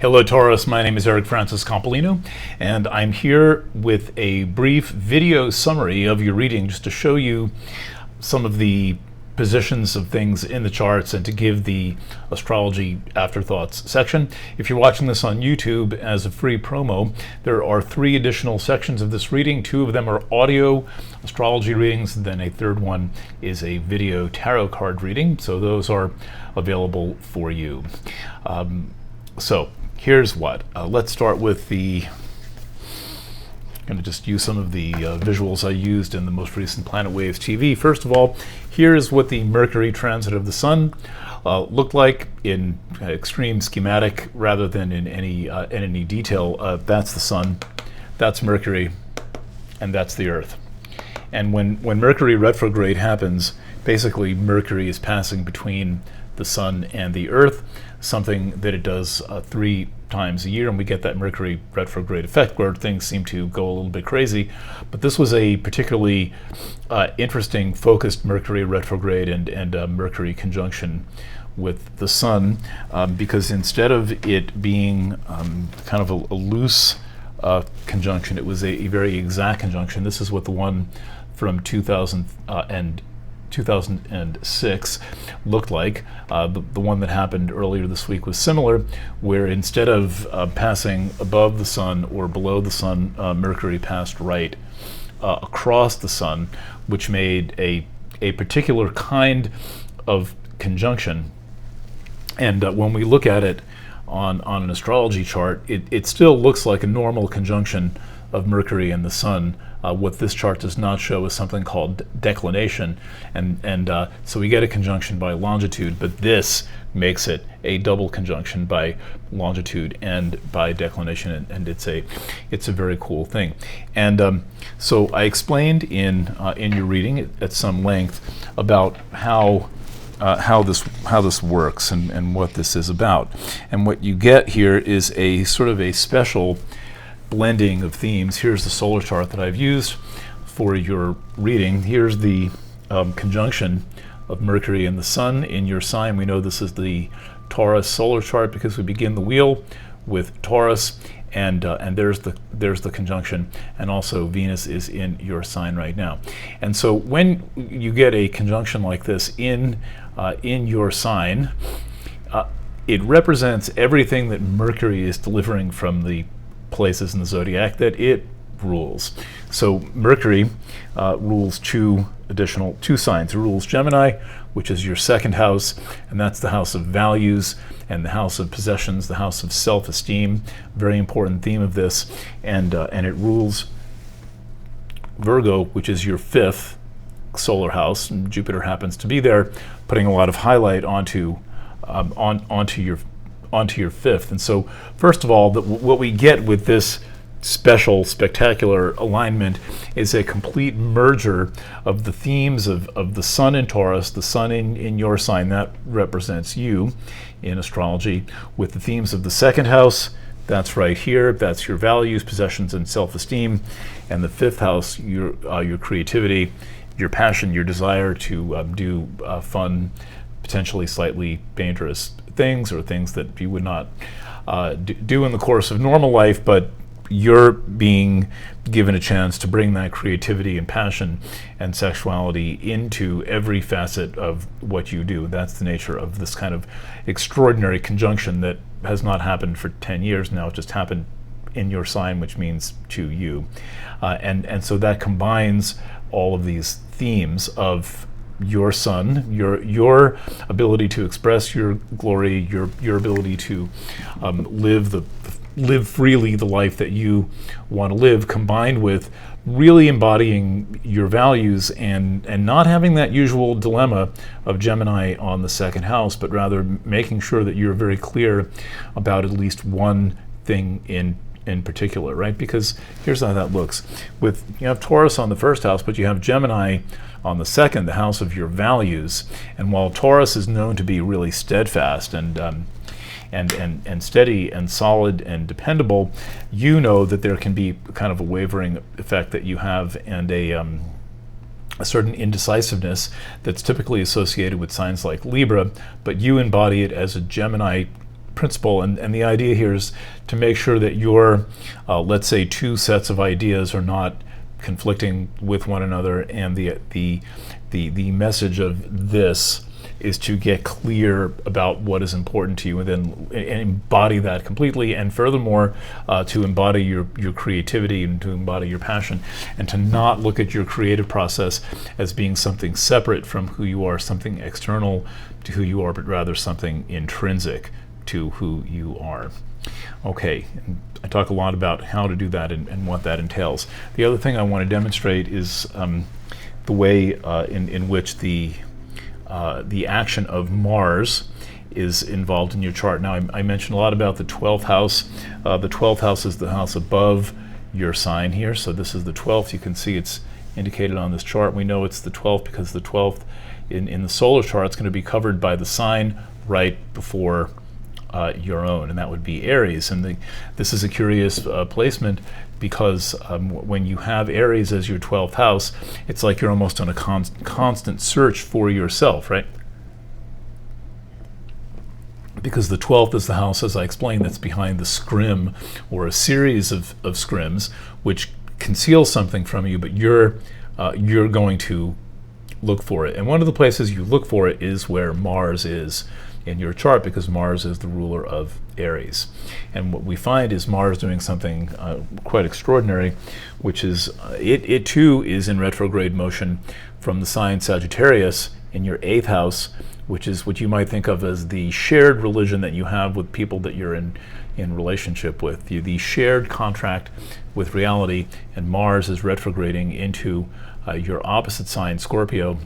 Hello Taurus, my name is Eric Francis Compolino, and I'm here with a brief video summary of your reading just to show you some of the positions of things in the charts and to give the astrology afterthoughts section. If you're watching this on YouTube as a free promo, there are 3 additional sections of this reading. 2 of them are audio astrology readings, and then a third one is a video tarot card reading, so those are available for you. So here's what. Let's start with I'm going to just use some of the visuals I used in the most recent Planet Waves TV. First of all, here's what the Mercury transit of the Sun looked like in extreme schematic rather than in any detail. That's the Sun, that's Mercury, and that's the Earth. And when Mercury retrograde happens, basically Mercury is passing between the Sun and the Earth, something that it does 3 times a year, and we get that Mercury retrograde effect where things seem to go a little bit crazy. But this was a particularly interesting, focused Mercury retrograde and Mercury conjunction with the Sun, because instead of it being kind of a loose conjunction, it was a very exact conjunction. This is what the one from 2006 looked like. The one that happened earlier this week was similar, where instead of passing above the Sun or below the Sun, Mercury passed right across the Sun, which made a particular kind of conjunction. And when we look at it on an astrology chart, it still looks like a normal conjunction of Mercury and the Sun. What this chart does not show is something called declination, and so we get a conjunction by longitude, but this makes it a double conjunction by longitude and by declination, and it's a very cool thing. And so I explained in your reading at some length about how this works and what this is about. And what you get here is a sort of a special blending of themes. Here's the solar chart that I've used for your reading. Here's the conjunction of Mercury and the Sun in your sign. We know this is the Taurus solar chart because we begin the wheel with Taurus, and there's the conjunction, and also Venus is in your sign right now. And so when you get a conjunction like this in your sign, it represents everything that Mercury is delivering from the places in the zodiac that it rules. So Mercury rules 2 signs. It rules Gemini, which is your 2nd house, and that's the house of values and the house of possessions, the house of self-esteem. Very important theme of this. And it rules Virgo, which is your 5th solar house, and Jupiter happens to be there, putting a lot of highlight onto your 5th. And so first of all, what we get with this special, spectacular alignment is a complete merger of the themes of the Sun in Taurus, the Sun in your sign, that represents you in astrology, with the themes of the 2nd house, that's right here, that's your values, possessions, and self-esteem, and the 5th house, your creativity, your passion, your desire to do fun, potentially slightly dangerous things, or things that you would not do in the course of normal life, but you're being given a chance to bring that creativity and passion and sexuality into every facet of what you do. That's the nature of this kind of extraordinary conjunction that has not happened for 10 years now. It just happened in your sign, which means to you. And so that combines all of these themes of your Sun, your ability to express your glory, your ability to live freely the life that you want to live, combined with really embodying your values and not having that usual dilemma of Gemini on the 2nd house, but rather making sure that you're very clear about at least one thing in particular, right? Because here's how that looks. You have Taurus on the 1st house, but you have Gemini on the 2nd, the house of your values. And while Taurus is known to be really steadfast and steady and solid and dependable, you know that there can be kind of a wavering effect that you have, and a certain indecisiveness that's typically associated with signs like Libra, but you embody it as a Gemini principle, and the idea here is to make sure that your, let's say, two sets of ideas are not conflicting with one another, and the message of this is to get clear about what is important to you, and then embody that completely, and furthermore, to embody your creativity and to embody your passion, and to not look at your creative process as being something separate from who you are, something external to who you are, but rather something intrinsic to who you are. Okay, and I talk a lot about how to do that and what that entails. The other thing I want to demonstrate is the way in which the action of Mars is involved in your chart. Now, I mentioned a lot about the 12th house. The 12th house is the house above your sign here. So this is the 12th. You can see it's indicated on this chart. We know it's the 12th because the 12th in the solar chart is going to be covered by the sign right before your own, and that would be Aries. And this is a curious placement because when you have Aries as your 12th house, it's like you're almost on a constant search for yourself, right? Because the 12th is the house, as I explained, that's behind the scrim, or a series of scrims, which conceal something from you, but you're going to look for it. And one of the places you look for it is where Mars is in your chart, because Mars is the ruler of Aries. And what we find is Mars doing something quite extraordinary, which is it too is in retrograde motion from the sign Sagittarius in your 8th house, which is what you might think of as the shared religion that you have with people that you're in relationship with, the shared contract with reality. And Mars is retrograding into your opposite sign, Scorpio.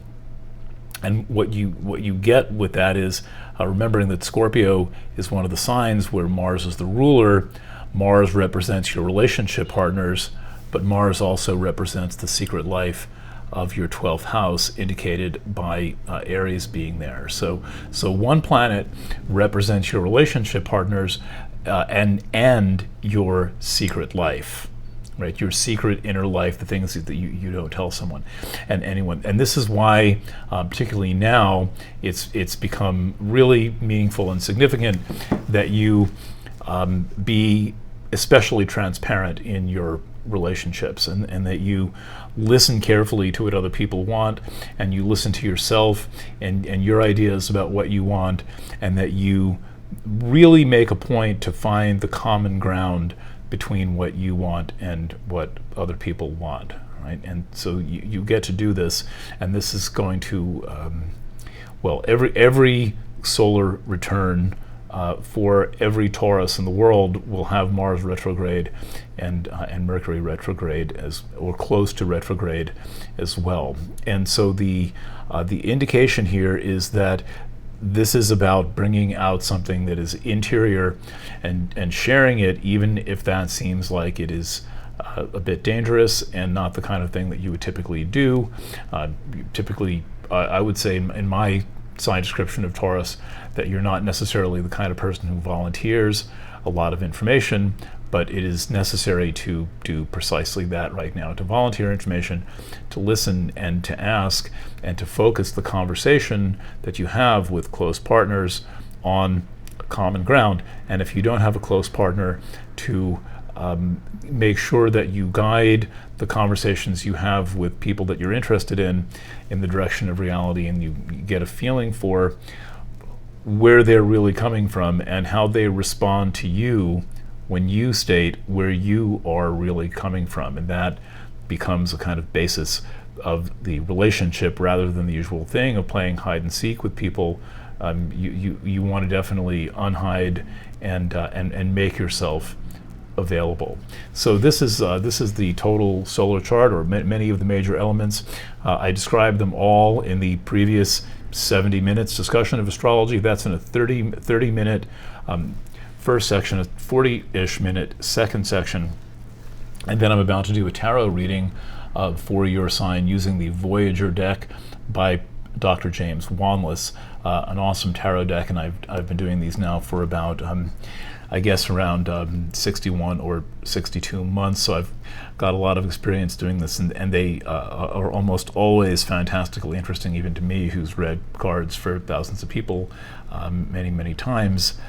And what you get with that is remembering that Scorpio is one of the signs where Mars is the ruler. Mars represents your relationship partners, but Mars also represents the secret life of your 12th house, indicated by Aries being there. So one planet represents your relationship partners and your secret life. Right, your secret inner life, the things that you don't tell someone and anyone. And this is why, particularly now, it's become really meaningful and significant that you be especially transparent in your relationships, and that you listen carefully to what other people want, and you listen to yourself and your ideas about what you want, and that you really make a point to find the common ground between what you want and what other people want, right? And so you get to do this, and this is going to, every solar return for every Taurus in the world will have Mars retrograde and Mercury retrograde or close to retrograde as well. And so the indication here is that this is about bringing out something that is interior and sharing it, even if that seems like it is a bit dangerous and not the kind of thing that you would typically do. Typically, I would say in my sign description of Taurus that you're not necessarily the kind of person who volunteers a lot of information, but it is necessary to do precisely that right now, to volunteer information, to listen and to ask, and to focus the conversation that you have with close partners on common ground. And if you don't have a close partner, to make sure that you guide the conversations you have with people that you're interested in the direction of reality, and you get a feeling for where they're really coming from and how they respond to you when you state where you are really coming from. And that becomes a kind of basis of the relationship rather than the usual thing of playing hide and seek with people. You want to definitely unhide and make yourself available. So this is the total solar chart, or many of the major elements. I described them all in the previous 70 minutes discussion of astrology. That's in a 30 minute first section, a 40-ish minute second section, and then I'm about to do a tarot reading for your sign using the Voyager deck by Dr. James Wanless, an awesome tarot deck, and I've been doing these now for about I guess around 61 or 62 months, so I've got a lot of experience doing this, and they are almost always fantastically interesting, even to me, who's read cards for thousands of people many times.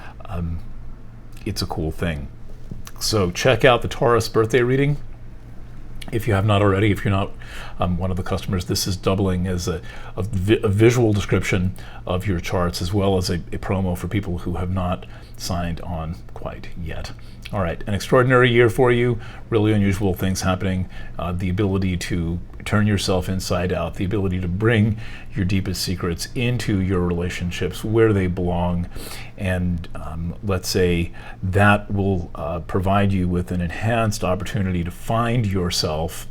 it's a cool thing. So check out the Taurus birthday reading. If you have not already, if you're not one of the customers, this is doubling as a visual description of your charts, as well as a promo for people who have not signed on quite yet. All right, an extraordinary year for you, really unusual things happening, the ability to turn yourself inside out, the ability to bring your deepest secrets into your relationships where they belong, and let's say that will provide you with an enhanced opportunity to find yourself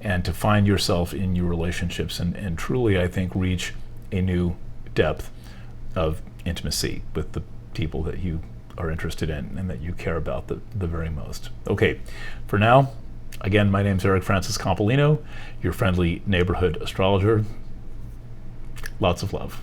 and to find yourself in your relationships and truly, I think, reach a new depth of intimacy with the people that you are interested in and that you care about the very most. Okay, for now, again, my name's Eric Francis Compolino, your friendly neighborhood astrologer. Lots of love.